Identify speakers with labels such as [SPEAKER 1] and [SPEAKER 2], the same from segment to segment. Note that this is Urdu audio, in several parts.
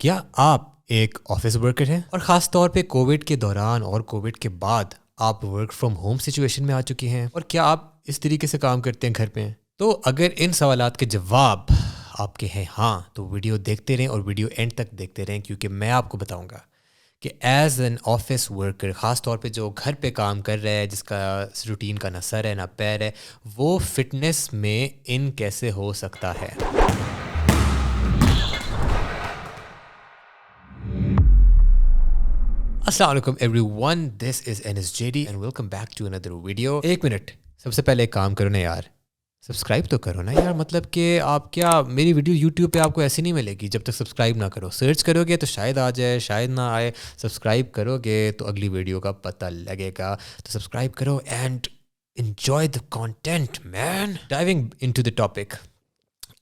[SPEAKER 1] کیا آپ ایک آفس ورکر ہیں اور خاص طور پہ کووڈ کے دوران اور کووڈ کے بعد آپ ورک فرام ہوم سچویشن میں آ چکے ہیں، اور کیا آپ اس طریقے سے کام کرتے ہیں گھر پہ؟ تو اگر ان سوالات کے جواب آپ کے ہیں ہاں تو ویڈیو دیکھتے رہیں اور ویڈیو اینڈ تک دیکھتے رہیں، کیونکہ میں آپ کو بتاؤں گا کہ ایز این آفس ورکر، خاص طور پہ جو گھر پہ کام کر رہا ہے، جس کا روٹین کا نہ سر ہے نہ پیر ہے، وہ فٹنس میں ان کیسے ہو سکتا ہے۔ السلام علیکم everyone, this is NSJD and welcome back to another video. ایک منٹ، سب سے پہلے ایک کام کرو نا یار، سبسکرائب تو کرو نا یار۔ مطلب کہ آپ کیا میری ویڈیو یوٹیوب پہ آپ کو ایسی نہیں ملے گی جب تک سبسکرائب نہ کرو۔ سرچ کرو گے تو شاید آ جائے، شاید نہ آئے۔ سبسکرائب کرو گے تو اگلی ویڈیو کا پتہ لگے گا۔ تو سبسکرائب کرو and enjoy the content man. Diving into the topic,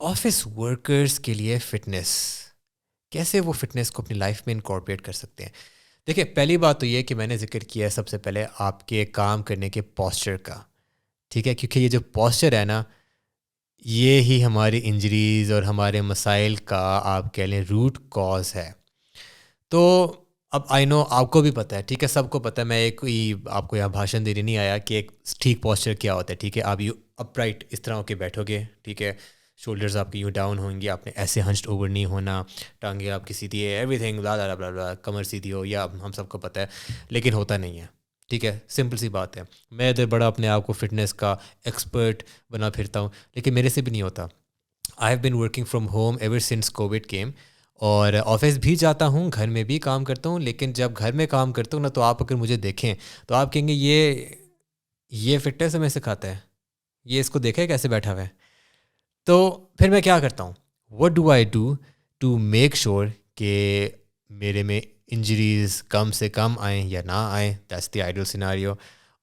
[SPEAKER 1] office workers کے لیے فٹنس، کیسے وہ فٹنس کو اپنی لائف میں انکارپوریٹ کر سکتے ہیں۔ دیکھیں، پہلی بات تو یہ کہ میں نے ذکر کیا ہے سب سے پہلے آپ کے کام کرنے کے پوسچر کا، ٹھیک ہے، کیونکہ یہ جو پوسچر ہے نا، یہ ہی ہماری انجریز اور ہمارے مسائل کا آپ کہہ لیں روٹ کاز ہے۔ تو اب آئی نو آپ کو بھی پتہ ہے، ٹھیک ہے، سب کو پتہ ہے، میں ایک آپ کو یہاں بھاشن دینے نہیں آیا کہ ایک ٹھیک پوسچر کیا ہوتا ہے، ٹھیک ہے۔ آپ یو اپ رائٹ اس طرح ہو کے بیٹھو گے، ٹھیک ہے، شولڈرز آپ کی یوں ڈاؤن ہوں گی، آپ نے ایسے ہنچڈ اوور نہیں ہونا، ٹانگیں آپ کی سیدھی ہے، ایوری تھنگ بلا بلا بلا بلا، کمر سیدھی ہو، یا ہم سب کو پتہ ہے، لیکن ہوتا نہیں ہے، ٹھیک ہے، سمپل سی بات ہے۔ میں ادھر بڑا اپنے آپ کو فٹنس کا ایکسپرٹ بنا پھرتا ہوں، لیکن میرے سے بھی نہیں ہوتا۔ I have been working from home ever since Covid came, اور آفس بھی جاتا ہوں، گھر میں بھی کام کرتا ہوں، لیکن جب گھر میں کام کرتا ہوں نا تو آپ اگر مجھے دیکھیں تو آپ کہیں گے یہ فٹنس ہمیں سکھاتا ہے، یہ اس کو دیکھے کیسے بیٹھا ہوا ہے۔ تو پھر میں کیا کرتا ہوں، what do I do to make sure کہ میرے میں انجریز کم سے کم آئیں یا نہ آئیں، that's the ideal scenario،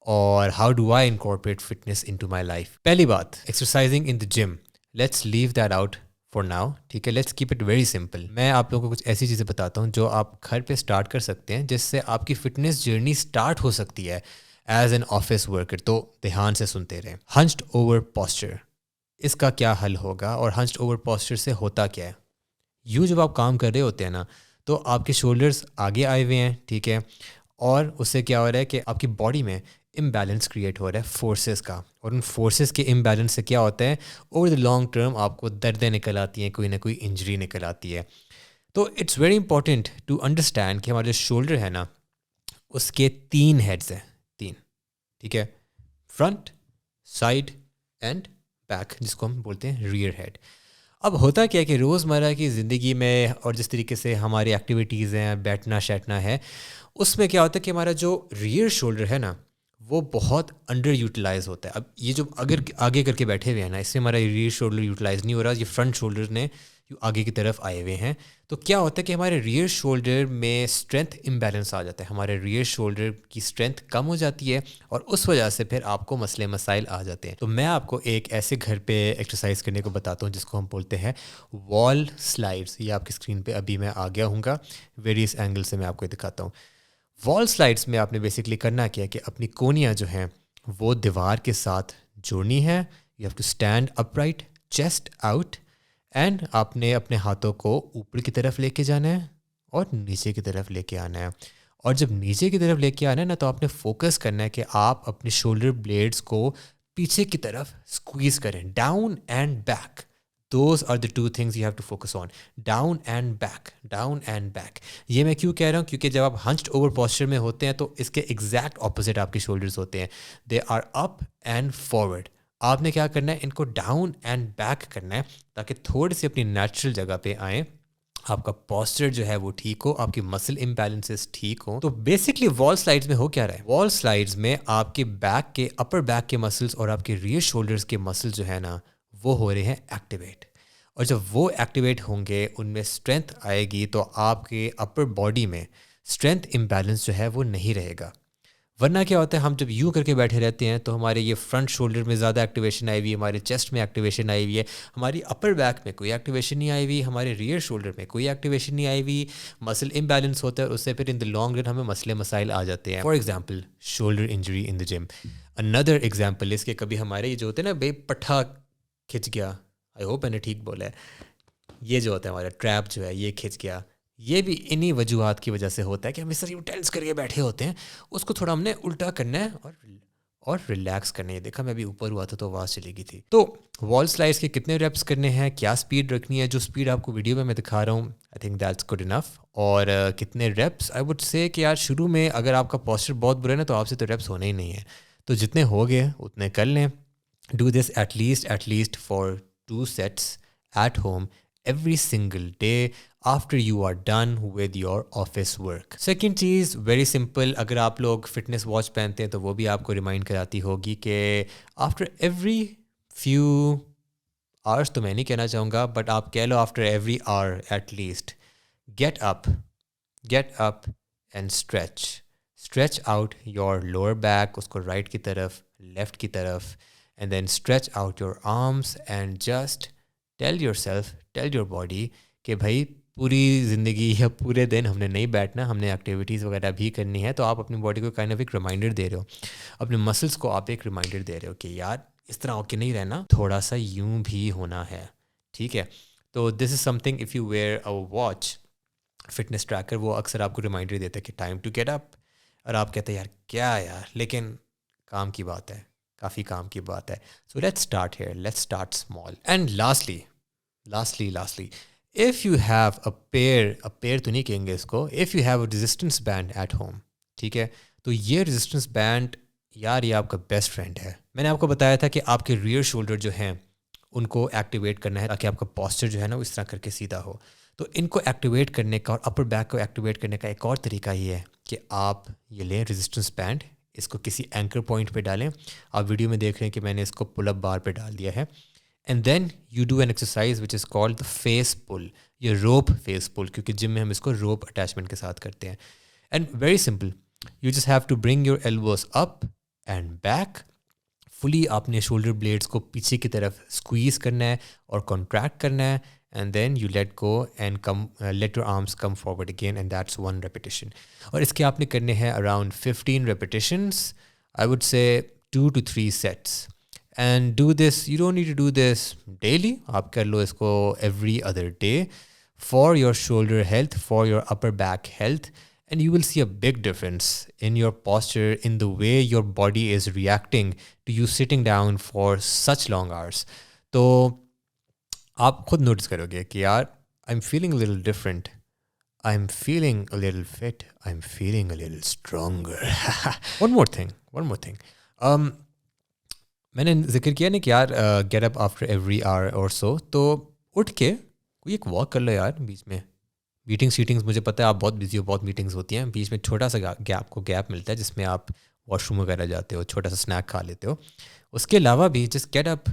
[SPEAKER 1] اور how do I incorporate fitness into my life۔ پہلی بات، exercising in the gym، let's leave that out for now، ٹھیک ہے، let's keep it very simple۔ میں آپ لوگوں کو کچھ ایسی چیزیں بتاتا ہوں جو آپ گھر پہ اسٹارٹ کر سکتے ہیں، جس سے آپ کی فٹنس جرنی اسٹارٹ ہو سکتی ہے ایز این آفس ورکر۔ تو دھیان سے سنتے رہیں۔ ہنچڈ اوور پوسچر، اس کا کیا حل ہوگا، اور ہنچڈ اوور پوسچر سے ہوتا کیا ہے؟ یوں جب آپ کام کر رہے ہوتے ہیں نا تو آپ کے شولڈرز آگے آئے ہوئے ہیں، ٹھیک ہے، اور اس سے کیا ہو رہا ہے کہ آپ کی باڈی میں امبیلنس کریٹ ہو رہا ہے فورسز کا، اور ان فورسز کے امبیلنس سے کیا ہوتا ہے، اوور دا لانگ ٹرم آپ کو دردیں نکل آتی ہیں، کوئی نہ کوئی انجری نکل آتی ہے۔ تو it's very important to understand کہ ہمارا جو شولڈر ہے نا، اس کے 3 ہیڈز ہیں، 3، ٹھیک ہے، فرنٹ، سائڈ اینڈ بیک، جس کو ہم بولتے ہیں ریئر ہیڈ۔ اب ہوتا کیا ہے کہ روزمرہ کی زندگی میں اور جس طریقے سے ہماری ایکٹیویٹیز ہیں، بیٹھنا شیٹنا ہے، اس میں کیا ہوتا ہے کہ ہمارا جو ریئر شولڈر ہے نا، وہ بہت انڈر یوٹیلائز ہوتا ہے۔ اب یہ جو اگر آگے کر کے بیٹھے ہوئے ہیں نا، اس سے ہمارا ریئر شولڈر یوٹیلائز نہیں ہو رہا، یہ فرنٹ شولڈر نے آگے کی طرف آئے ہوئے ہیں۔ تو کیا ہوتا ہے کہ ہمارے ریئر شولڈر میں اسٹرینتھ امبیلنس آ جاتا ہے، ہمارے ریئر شولڈر کی اسٹرینتھ کم ہو جاتی ہے، اور اس وجہ سے پھر آپ کو مسئلے مسائل آ جاتے ہیں۔ تو میں آپ کو ایک ایسے گھر پہ ایکسرسائز کرنے کو بتاتا ہوں جس کو ہم بولتے ہیں وال سلائڈس۔ یہ آپ کی اسکرین پہ ابھی میں آ گیا ہوں گا، ویریس اینگل سے میں آپ کو دکھاتا ہوں۔ وال سلائڈس میں آپ نے بیسکلی کرنا کیا ہے کہ اپنی کونیاں جو ہیں وہ دیوار کے ساتھ جوڑنی ہے۔ You have to stand up right, chest out, and آپ نے اپنے ہاتھوں کو اوپر کی طرف لے کے جانا ہے اور نیچے کی طرف لے کے آنا ہے۔ اور جب نیچے کی طرف لے کے آنا ہے نا، تو آپ نے فوکس کرنا ہے کہ آپ اپنے شولڈر بلیڈز کو پیچھے کی طرف سکویز کریں، down and back. Those are the 2 things you have to focus on, down and back, down and back. یہ میں کیوں کہہ رہا ہوں، کیونکہ جب آپ ہنچڈ اوور پوسچر میں ہوتے ہیں تو اس کے ایگزیکٹ اپوزٹ آپ کے شولڈرز ہوتے ہیں، they are up and forward. آپ نے کیا کرنا ہے، ان کو ڈاؤن اینڈ بیک کرنا ہے تاکہ تھوڑی سی اپنی نیچرل جگہ پہ آئیں، آپ کا پوسچر جو ہے وہ ٹھیک ہو، آپ کی مسل امبیلنسز ٹھیک ہوں۔ تو بیسکلی وال سلائڈز میں ہو کیا رہا ہے، وال سلائڈز میں آپ کے بیک کے اپر بیک کے مسلز اور آپ کے ریئر شولڈرز کے مسل جو ہے نا، وہ ہو رہے ہیں ایکٹیویٹ، اور جب وہ ایکٹیویٹ ہوں گے، ان میں اسٹرینتھ آئے گی، تو آپ کے اپر باڈی میں اسٹرینتھ امبیلنس جو ہے وہ نہیں رہے گا۔ ورنہ کیا ہوتا ہے، ہم جب یوں کر کے بیٹھے رہتے ہیں تو ہمارے یہ فرنٹ شولڈر میں زیادہ ایکٹیویشن آئی ہوئی ہے، ہمارے چیسٹ میں ایکٹیویشن آئی ہوئی ہے، ہماری اپر بیک میں کوئی ایکٹیویشن نہیں آئی ہوئی، ہمارے ریئر شولڈر میں کوئی ایکٹیویشن نہیں آئی ہوئی، مسل امبیلنس ہوتا ہے، اس سے پھر ان دا لانگ رن ہمیں مسئلے مسائل آ جاتے ہیں۔ For example shoulder injury in the gym, اندر ایگزامپل اس کے کبھی ہمارے یہ جو ہوتے ہیں نا، بھائی پٹھا کھچ گیا، آئی ہوپ میں نے ٹھیک بولا ہے، یہ جو ہوتا ہے ہمارا ٹریپ جو ہے یہ کھچ گیا، یہ بھی انہی وجوہات کی وجہ سے ہوتا ہے کہ ہم اس طرح یوٹینس کر کے بیٹھے ہوتے ہیں. اس کو تھوڑا ہم نے الٹا کرنا ہے اور ریلیکس کرنے ہے. دیکھا میں ابھی اوپر ہوا تھا تو آواز چلی گئی تھی. تو وال سلائڈس کے کتنے ریپس کرنے ہیں, کیا اسپیڈ رکھنی ہے, جو اسپیڈ آپ کو ویڈیو میں دکھا رہا ہوں I think that's good enough. اور کتنے ریپس, آئی وڈ سے کہ یار شروع میں اگر آپ کا پوسچر بہت برا ہے نا تو آپ سے تو ریپس ہونے ہی نہیں ہے, تو جتنے ہو گئے اتنے کر لیں. Do this at least for 2 sets at home every single day after you are done with your office work. Second چیز ویری سمپل, اگر آپ لوگ فٹنس واچ پہنتے ہیں تو وہ بھی آپ کو ریمائنڈ کراتی ہوگی کہ آفٹر ایوری فیو آورس, تو میں نہیں کہنا چاہوں گا بٹ آپ کہہ لو after every hour at least, get up and stretch out your lower back, اس کو رائٹ کی طرف لیفٹ کی طرف, and then stretch out your arms and just tell your body کہ بھائی پوری زندگی یا پورے دن ہم نے نہیں بیٹھنا, ہم نے ایکٹیویٹیز وغیرہ بھی کرنی ہے. تو آپ اپنی باڈی کو کائنڈ آف ایک ریمائنڈر دے رہے ہو, اپنے مسلس کو آپ ایک ریمائنڈر دے رہے ہو کہ یار اس طرح ہو کے نہیں رہنا, تھوڑا سا یوں بھی ہونا ہے, ٹھیک ہے. تو this is something, if you wear a watch fitness tracker, وہ اکثر آپ کو ریمائنڈر دیتا ہے کہ ٹائم ٹو گیٹ اپ, اور آپ کہتے ہیں یار کیا یار, لیکن کام کی بات ہے, کافی کام کی بات ہے. So let's start here, let's start small. And lastly if you have a pair تو نہیں کہیں گے اس کو, if you have a resistance band at home, ٹھیک ہے, تو یہ resistance band یار یہ آپ کا بیسٹ فرینڈ ہے. میں نے آپ کو بتایا تھا کہ آپ کے ریئر شولڈر جو ہیں ان کو ایکٹیویٹ کرنا ہے تاکہ آپ کا پوسچر جو ہے نا وہ اس طرح کر کے سیدھا ہو. تو ان کو ایکٹیویٹ کرنے کا اور اپر بیک کو ایکٹیویٹ کرنے کا ایک اور طریقہ یہ ہے کہ آپ یہ لیں ریزسٹنس بینڈ, اس کو کسی اینکر پوائنٹ پہ ڈالیں. آپ ویڈیو میں دیکھ رہے ہیں کہ میں نے اس کو پل اپ بار پہ ڈال دیا ہے. And then you do an exercise which is called the face pull, یہ روپ فیس پل, کیونکہ جم میں ہم اس کو روپ اٹیچمنٹ کے ساتھ کرتے ہیں. And very simple, you just have to bring your elbows up and back. فلی آپ نے شولڈر بلیڈس کو پیچھے کی طرف اسکویز کرنا ہے اور کانٹریکٹ کرنا ہے, and then you let go and come let your arms come forward again, and that's 1 repetition. اور اس کے آپ نے کرنے ہیں around 15 repetitions, I would say 2 to 3 sets. And do this, you don't need to do this daily, آپ کر لو اس کو every other day for your shoulder health, for your upper back health, and you will see a big difference in your posture, in the way your body is reacting to you sitting down for such long hours. تو آپ خود نوٹس کرو گے کہ یار I'm feeling a little different, I'm feeling a little fit, I'm feeling a little stronger. One more thing. میں نے ذکر کیا نا کہ یار get up after every hour اور سو, تو اٹھ کے کوئی ایک واک کر لو یار. بیچ میں میٹنگس مجھے پتہ ہے آپ بہت بزی ہو, بہت میٹنگس ہوتی ہیں, بیچ میں چھوٹا سا گیپ ملتا ہے جس میں آپ واش روم وغیرہ جاتے ہو, چھوٹا سا اسنیک کھا لیتے ہو. اس کے علاوہ بھی جسٹ گیٹ اپ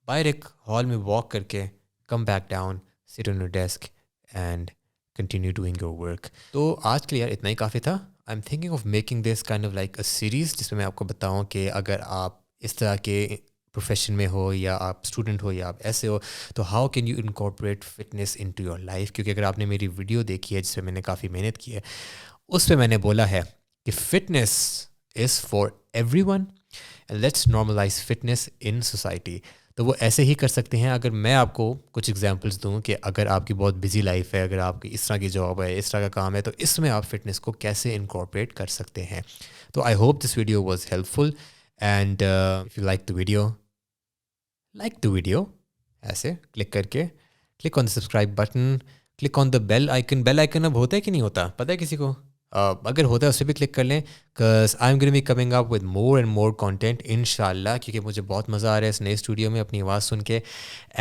[SPEAKER 1] باہر ایک ہال میں واک کر کے, کم back down, sit on your desk and continue doing your work. تو آج کے لیے یار اتنا ہی کافی تھا. I am thinking of making this kind of like a series, جس میں میں آپ کو بتاؤں کہ اگر آپ اس طرح کے پروفیشن میں ہو یا آپ اسٹوڈنٹ ہو یا آپ ایسے ہو, تو how can you incorporate fitness into your life. کیونکہ اگر آپ نے میری ویڈیو دیکھی ہے جس پہ میں نے کافی محنت کی ہے, اس پہ میں نے بولا ہے کہ fitness is for everyone and let's normalise fitness in society. تو وہ ایسے ہی کر سکتے ہیں اگر میں آپ کو کچھ ایگزامپلس دوں کہ اگر آپ کی بہت بزی لائف ہے, اگر آپ کی اس طرح کی جاب ہے, اس طرح کا کام ہے, تو اس میں آپ فٹنس کو کیسے انکارپوریٹ کر سکتے ہیں. تو I hope this video was helpful. And if you like the video, ایسے کلک کر کے click on the subscribe button, click on the bell icon اب ہوتا ہے کہ نہیں ہوتا پتہ ہے کسی کو؟ اگر ہوتا ہے اس پہ بھی کلک کر لیں, because I'm going to be coming up with more and more content انشاءاللہ, کیونکہ مجھے بہت مزہ آ رہا ہے اس نئے اسٹوڈیو میں اپنی آواز سن کے.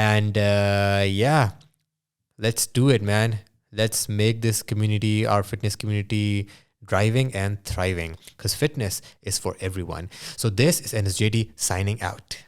[SPEAKER 1] And yeah, let's do it man, let's make this community, our fitness community, driving and thriving, because fitness is for everyone. So this is NSJD signing out.